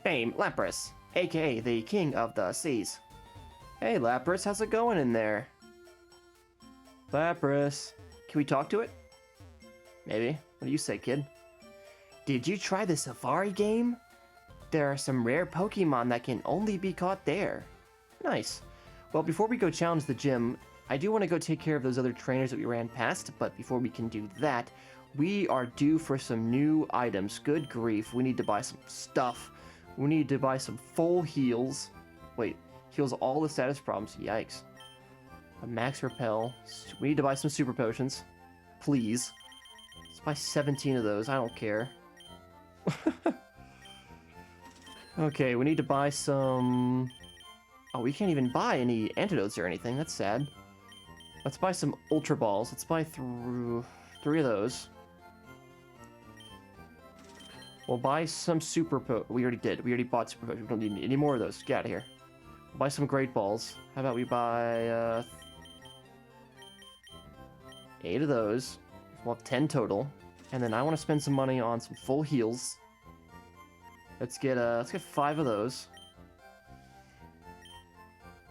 Hey, Lapras, aka the King of the Seas. Hey, Lapras, how's it going in there? Lapras, can we talk to it? Maybe. What do you say, kid? Did you try the Safari game? There are some rare Pokemon that can only be caught there. Nice. Well, before we go challenge the gym, I do want to go take care of those other trainers that we ran past, but before we can do that, we are due for some new items. Good grief, we need to buy some stuff. We need to buy some full heals. Wait, heals all the status problems. Yikes. A max repel. We need to buy some super potions. Please. Let's buy 17 of those. I don't care. Okay, we need to buy some... Oh, we can't even buy any antidotes or anything. That's sad. Let's buy some Ultra Balls. Let's buy through 3 of those. We'll buy some Super We already did. We already bought Super Potions. We don't need any more of those. Get out of here. We'll buy some Great Balls. How about we buy 8 of those. We'll have 10 total. And then I want to spend some money on some full heals. Let's get 5 of those.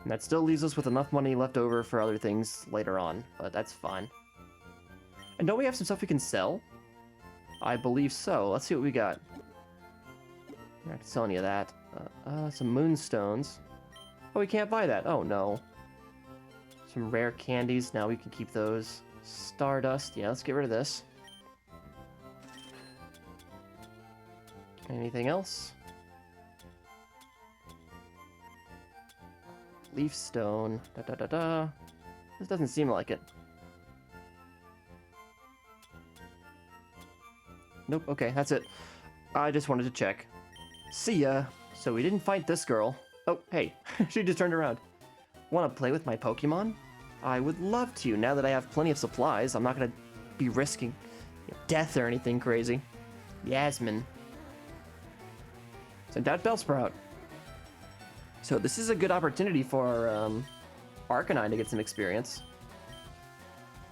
And that still leaves us with enough money left over for other things later on, but that's fine. And don't we have some stuff we can sell? I believe so. Let's see what we got. I'm not sell any of that. Some moonstones. Oh, we can't buy that. Oh, no. Some rare candies. Now we can keep those. Stardust. Yeah, let's get rid of this. Anything else? Leaf stone. This doesn't seem like it. Nope, okay, that's it. I just wanted to check. See ya! So we didn't fight this girl. Oh, hey, she just turned around. Want to play with my Pokemon? I would love to. Now that I have plenty of supplies, I'm not going to be risking death or anything crazy. Yasmin. Send out Bellsprout. So this is a good opportunity for Arcanine to get some experience.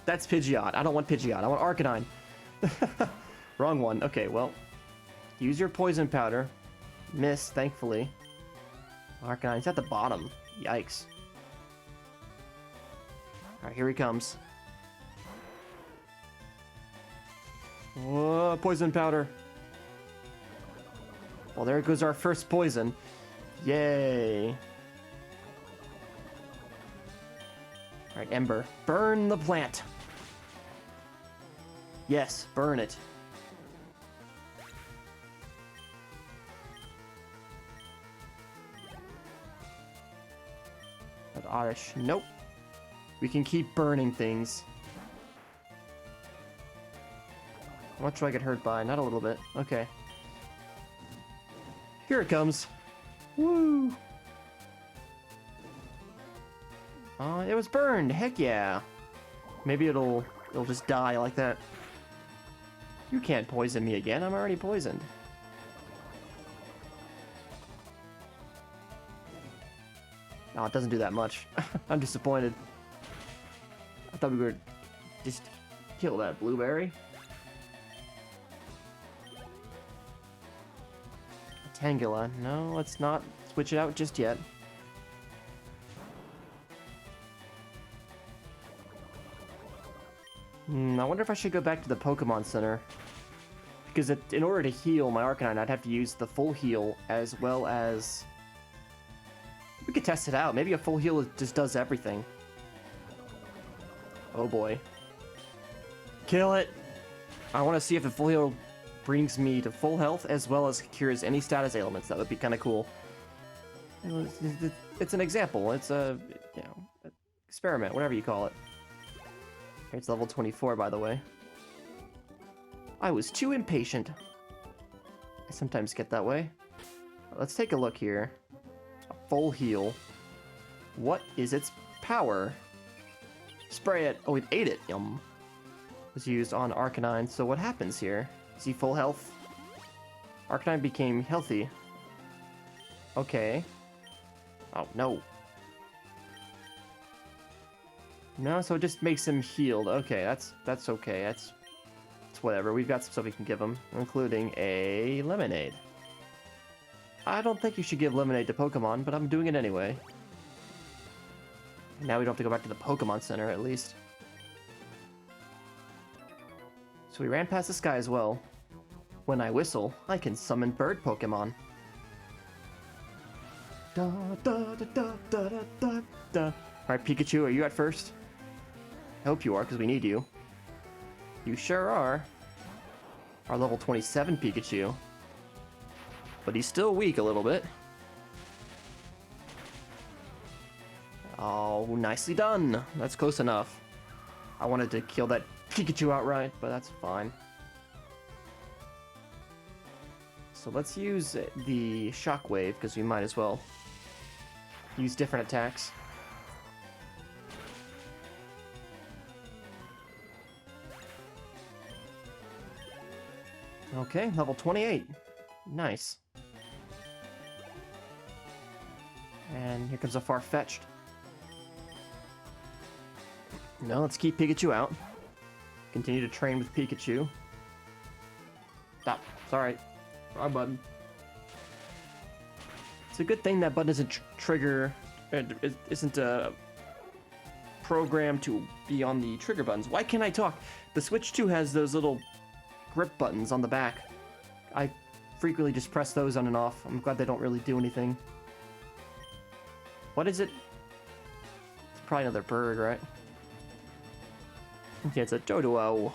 That's Pidgeot. I don't want Pidgeot. I want Arcanine. Wrong one. Okay, well. Use your poison powder. Miss, thankfully. Arcanine's at the bottom. Yikes. Alright, here he comes. Whoa, poison powder. Well, there goes our first poison. Yay. Alright, Ember. Burn the plant. Yes, burn it. But Oddish. Nope. We can keep burning things. How much do I get hurt by? Not a little bit. Okay. Here it comes. Woo! It was burned. Heck yeah. Maybe it'll just die like that. You can't poison me again. I'm already poisoned. Oh, it doesn't do that much. I'm disappointed. I thought we were just kill that blueberry. Tangela. No, let's not switch it out just yet. I wonder if I should go back to the Pokemon Center. Because in order to heal my Arcanine, I'd have to use the full heal as well as... We could test it out. Maybe a full heal just does everything. Oh boy. Kill it! I want to see if the full heal brings me to full health as well as cures any status ailments. That would be kind of cool. It's an example. It's a, experiment, whatever you call it. It's level 24, by the way. I was too impatient. I sometimes get that way. Let's take a look here. A full heal. What is its power? Spray it. Oh, it ate it. Yum. Was used on Arcanine. So what happens here? Is he full health? Arcanine became healthy. Okay. Oh, no. No, so it just makes him healed. Okay, that's okay. That's whatever. We've got some stuff we can give him, including a lemonade. I don't think you should give lemonade to Pokemon, but I'm doing it anyway. Now we don't have to go back to the Pokemon Center, at least. So we ran past this guy as well. When I whistle, I can summon bird Pokemon. Da, da, da, da, da, da, da. Alright, Pikachu, are you at first? I hope you are, because we need you. You sure are. Our level 27 Pikachu. But he's still weak a little bit. Oh, nicely done. That's close enough. I wanted to kill that Pikachu outright, but that's fine. So let's use the Shockwave, because we might as well use different attacks. Okay, level 28. Nice. And here comes a Farfetch'd. No, let's keep Pikachu out. Continue to train with Pikachu. Stop. Sorry. Wrong button. It's a good thing that button isn't trigger... It isn't programmed to be on the trigger buttons. Why can't I talk? The Switch 2 has those little grip buttons on the back. I frequently just press those on and off. I'm glad they don't really do anything. What is it? It's probably another bird, right? Okay, it's a Doduo.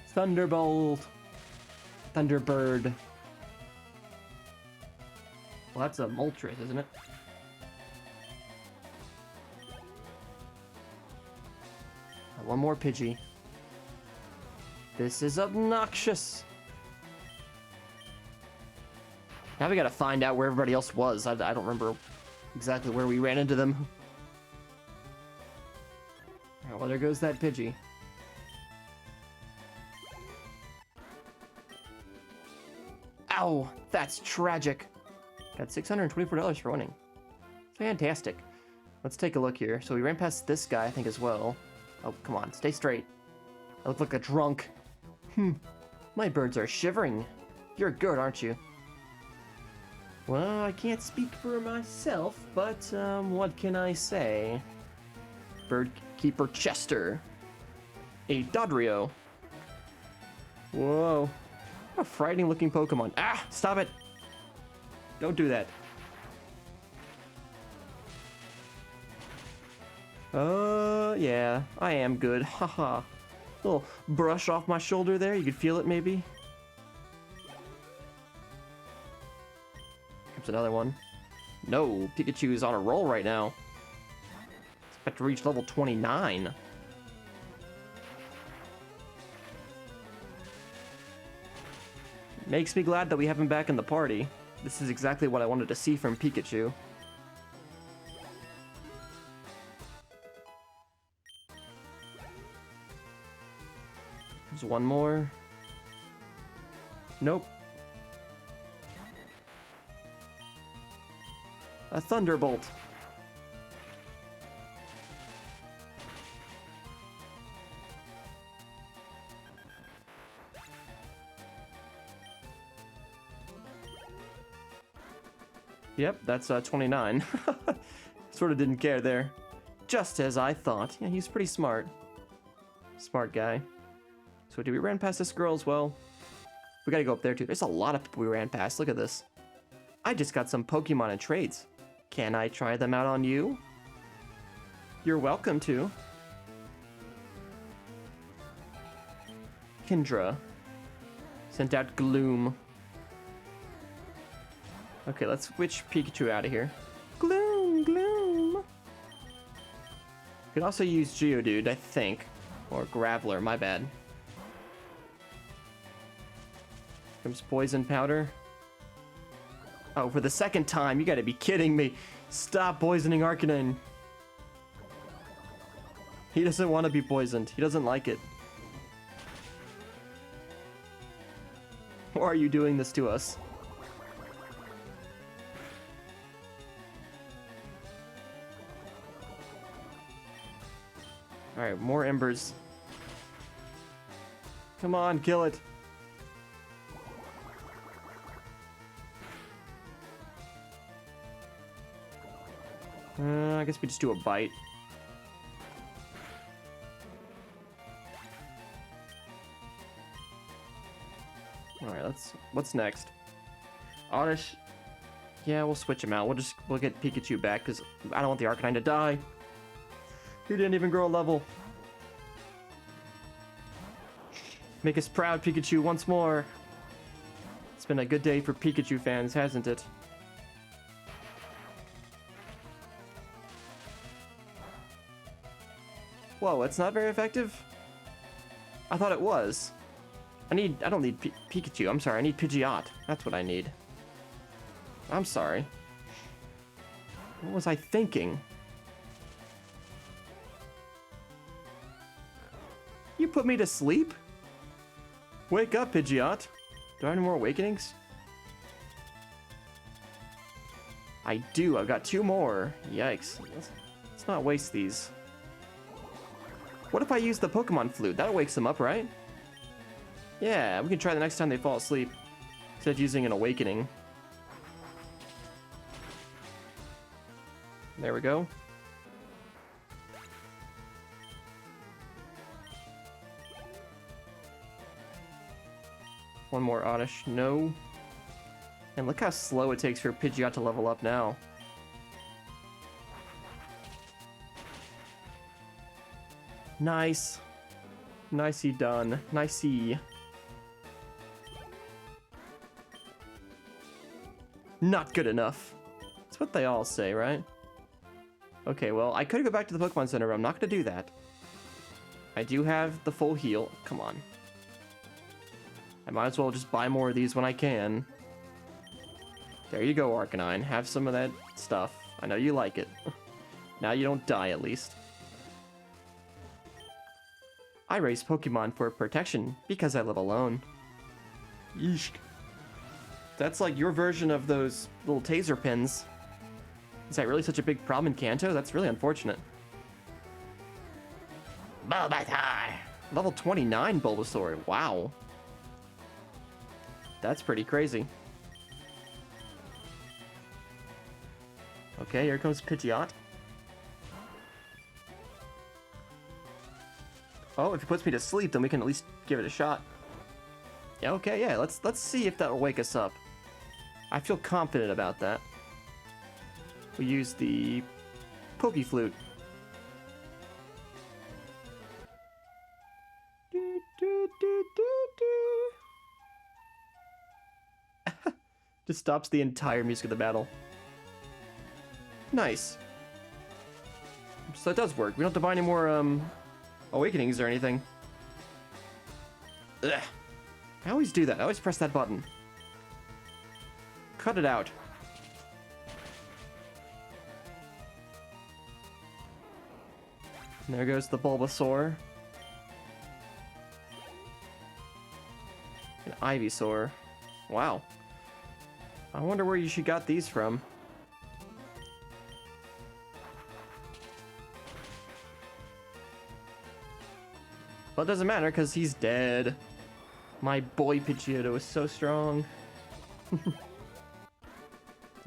Thunderbolt. Thunderbird. Well, that's a Moltres, isn't it? One more Pidgey. This is obnoxious. Now we gotta find out where everybody else was. I don't remember exactly where we ran into them. Alright, well, there goes that Pidgey. Ow! That's tragic. Got $624 for winning. Fantastic. Let's take a look here. So we ran past this guy, I think, as well. Oh, come on. Stay straight. I look like a drunk. My birds are shivering. You're good, aren't you? Well, I can't speak for myself, but, what can I say? Bird Keeper Chester. A Dodrio. Whoa. What a frightening looking Pokemon. Ah! Stop it! Don't do that. Yeah, I am good. Haha. Little brush off my shoulder there. You could feel it, maybe? Comes another one. No, Pikachu is on a roll right now. Expect to reach level 29. Makes me glad that we have him back in the party. This is exactly what I wanted to see from Pikachu. There's one more. Nope. A Thunderbolt. Yep, that's 29. Sort of didn't care there. Just as I thought. Yeah, he's pretty smart. Smart guy. So did we ran past this girl as well? We gotta go up there too. There's a lot of people we ran past. Look at this. I just got some Pokemon and trades. Can I try them out on you? You're welcome to. Kendra. Sent out Gloom. Okay, let's switch Pikachu out of here. Gloom, Gloom. You can also use Geodude, I think. Or Graveler, my bad. Comes Poison Powder. Oh, for the second time, you gotta be kidding me. Stop poisoning Arcanine. He doesn't want to be poisoned. He doesn't like it. Why are you doing this to us? Alright, more embers. Come on, kill it. I guess we just do a bite. Alright, what's next? Oddish. Yeah, we'll switch him out. We'll get Pikachu back, because I don't want the Arcanine to die. He didn't even grow a level. Make us proud, Pikachu, once more. It's been a good day for Pikachu fans, hasn't it? Whoa, it's not very effective? I thought it was. I don't need Pikachu. I'm sorry, I need Pidgeot. That's what I need. I'm sorry. What was I thinking? You put me to sleep? Wake up, Pidgeot. Do I have any more awakenings? I do. I've got 2 more. Yikes. Let's not waste these. What if I use the Pokemon Flute? That wakes them up, right? Yeah, we can try the next time they fall asleep. Instead of using an awakening. There we go. One more Oddish. No. And look how slow it takes for Pidgeot to level up now. Nice. Nicey done. Nicey. Not good enough. That's what they all say, right? Okay, well, I could go back to the Pokemon Center, but I'm not going to do that. I do have the full heal. Come on. I might as well just buy more of these when I can. There you go, Arcanine. Have some of that stuff. I know you like it. Now you don't die, at least. I raise Pokemon for protection because I live alone. Yeesh. That's like your version of those little taser pins. Is that really such a big problem in Kanto? That's really unfortunate. Bulbasaur! Level 29 Bulbasaur. Wow. That's pretty crazy. Okay, here comes Pidgeot. Oh, if he puts me to sleep, then we can at least give it a shot. Yeah, okay, yeah, let's see if that'll wake us up. I feel confident about that. We use the Poke Flute. Just stops the entire music of the battle. Nice. So it does work. We don't have to buy any more awakenings or anything. Ugh. I always do that. I always press that button. Cut it out. And there goes the Bulbasaur. An Ivysaur. Wow. I wonder where you got these from. Well, it doesn't matter because he's dead. My boy Pidgeotto is so strong.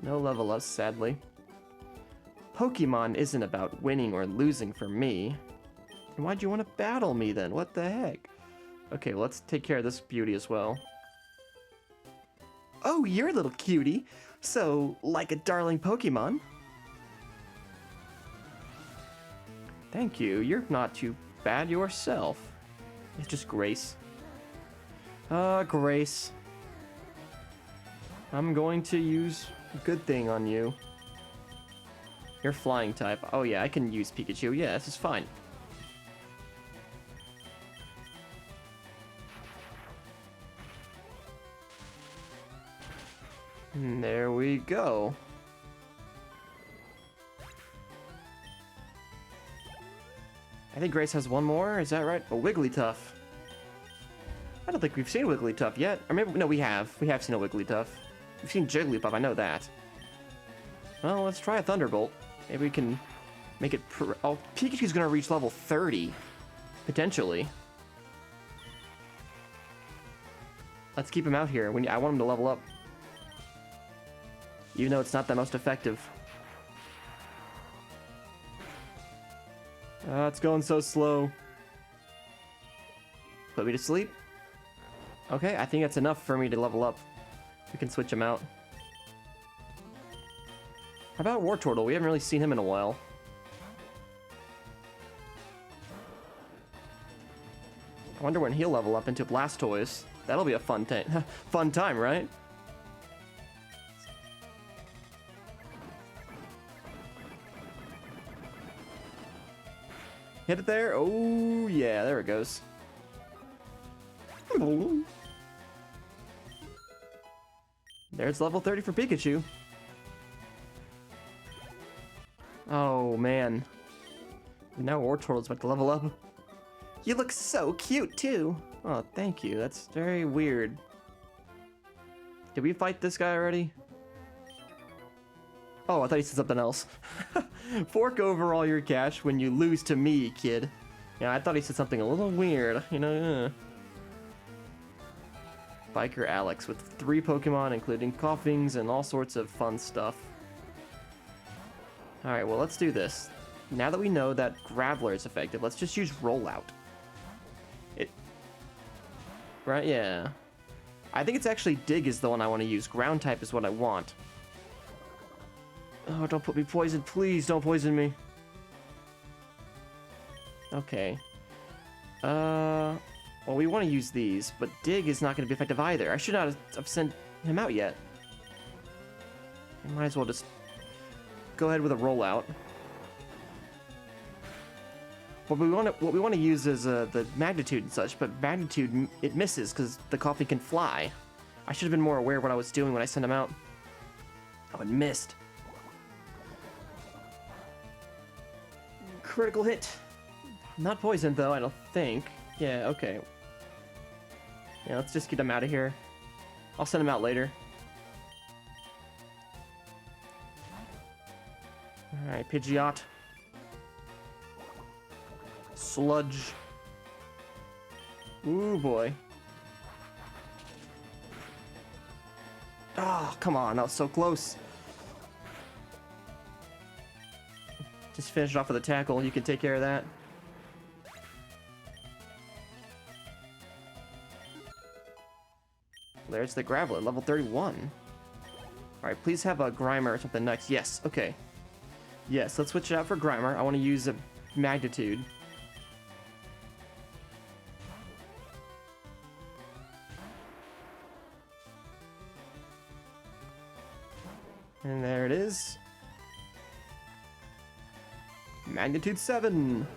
No level up, sadly. Pokemon isn't about winning or losing for me. And why'd you want to battle me then? What the heck? Okay, well, let's take care of this beauty as well. Oh, you're a little cutie. So, like a darling Pokemon. Thank you. You're not too bad yourself. It's just Grace. Grace. I'm going to use Good Thing on you. You're flying type. Oh yeah, I can use Pikachu. Yeah, this is fine. And there we go. I think Grace has one more. Is that right? A Wigglytuff. I don't think we've seen Wigglytuff yet. Or maybe, no, we have. We have seen a Wigglytuff. We've seen Jigglypuff, I know that. Well, let's try a Thunderbolt. Maybe we can make it oh, Pikachu's gonna reach level 30. Potentially. Let's keep him out here. I want him to level up. Even though it's not the most effective. It's going so slow. Put me to sleep. Okay, I think that's enough for me to level up. We can switch him out. How about Wartortle? We haven't really seen him in a while. I wonder when he'll level up into Blastoise. That'll be a fun time, right? Hit it there. Oh, yeah, there it goes. There's level 30 for Pikachu. Oh, man. Now Wartortle's about to level up. You look so cute, too. Oh, thank you. That's very weird. Did we fight this guy already? Oh, I thought he said something else. Fork over all your cash when you lose to me, kid. Yeah, I thought he said something a little weird, you know. Biker Alex with 3 Pokemon, including Coughings and all sorts of fun stuff. Alright, well, let's do this. Now that we know that Graveler is effective, let's just use Rollout. Right, yeah. I think it's actually Dig is the one I want to use. Ground type is what I want. Oh, don't put me poisoned. Please don't poison me. Okay. Well, we want to use these, but Dig is not going to be effective either. I should not have sent him out yet. I might as well just go ahead with a Rollout. What we want to use is the Magnitude and such, but Magnitude, it misses because the coffee can fly. I should have been more aware of what I was doing when I sent him out. Oh, it missed. Critical hit. Not poisoned though, I don't think. Yeah, okay. Yeah, let's just get him out of here. I'll send him out later. Alright, Pidgeot. Sludge. Ooh, boy. Oh, come on, that was so close. Just finish it off with a tackle. You can take care of that. There's the Graveler, level 31. Alright, please have a Grimer or something next. Yes, okay. Yes, let's switch it out for Grimer. I want to use a Magnitude. And there it is. Magnitude 7.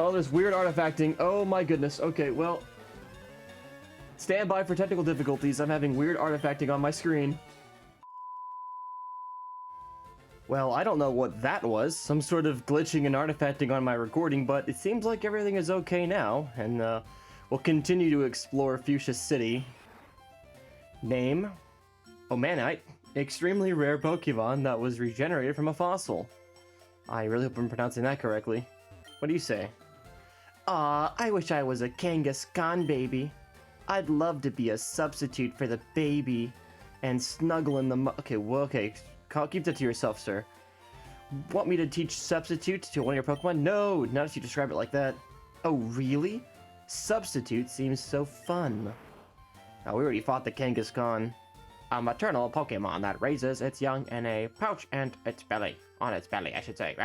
Oh, there's weird artifacting. Oh my goodness. Okay, well. Stand by for technical difficulties. I'm having weird artifacting on my screen. Well, I don't know what that was. Some sort of glitching and artifacting on my recording, but it seems like everything is okay now. And we'll continue to explore Fuschia City. Name. Omanite, extremely rare Pokemon that was regenerated from a fossil. I really hope I'm pronouncing that correctly. What do you say? Aw, I wish I was a Kangaskhan baby. I'd love to be a substitute for the baby and snuggle in the okay, well, okay, keep that to yourself, sir. Want me to teach substitute to one of your Pokemon? No, not if you describe it like that. Oh, really? Substitute seems so fun. Oh, we already fought the Kangaskhan. A maternal Pokemon that raises its young in a pouch and its belly. On its belly, I should say.